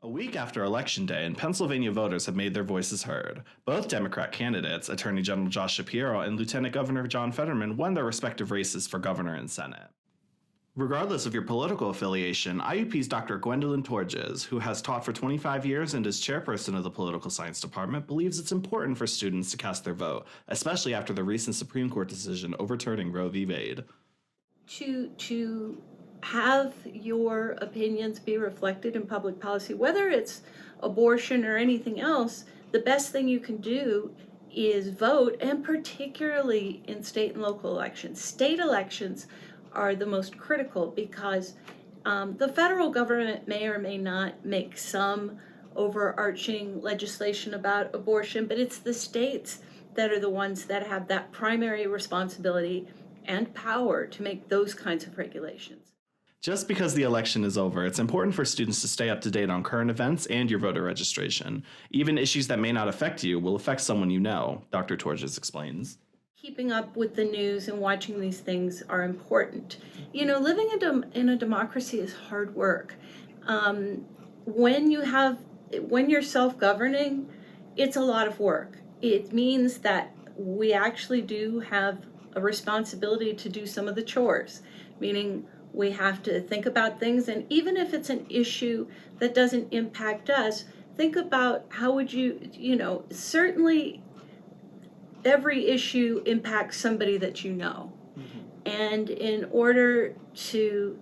A week after Election Day, and Pennsylvania voters have made their voices heard. Both Democrat candidates, Attorney General Josh Shapiro and Lieutenant Governor John Fetterman, won their respective races for governor and Senate. Regardless of your political affiliation, IUP's Dr. Gwendolyn Torges, who has taught for 25 years and is chairperson of the Political Science Department, believes it's important for students to cast their vote, especially after the recent Supreme Court decision overturning Roe v. Wade. To have your opinions be reflected in public policy, whether it's abortion or anything else, the best thing you can do is vote, and particularly in state and local elections. State elections are the most critical because the federal government may or may not make some overarching legislation about abortion, but it's the states that are the ones that have that primary responsibility and power to make those kinds of regulations. Just because the election is over, it's important for students to stay up to date on current events and your voter registration. Even issues that may not affect you will affect someone you know, Dr. Torges explains. Keeping up with the news and watching these things are important. You know, living in a democracy is hard work. When you're self-governing, it's a lot of work. It means that we actually do have a responsibility to do some of the chores, meaning we have to think about things, and even if it's an issue that doesn't impact us, think about how would you certainly every issue impacts somebody that you know. Mm-hmm. And in order to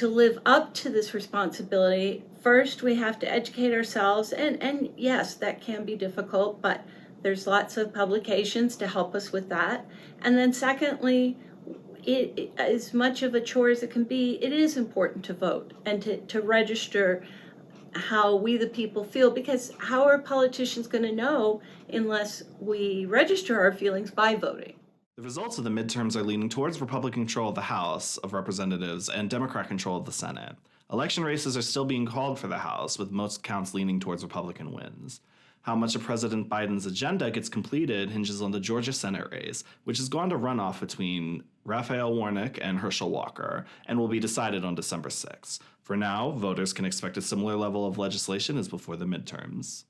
live up to this responsibility, first we have to educate ourselves, and yes, that can be difficult, but there's lots of publications to help us with that. And then secondly, it as much of a chore as it can be, it is important to vote and to register how we the people feel, because how are politicians going to know unless we register our feelings by voting? The results of the midterms are leaning towards Republican control of the House of Representatives and Democrat control of the Senate. Election races are still being called for the House, with most counts leaning towards Republican wins. How much of President Biden's agenda gets completed hinges on the Georgia Senate race, which has gone to runoff between Raphael Warnock and Herschel Walker, and will be decided on December 6th. For now, voters can expect a similar level of legislation as before the midterms.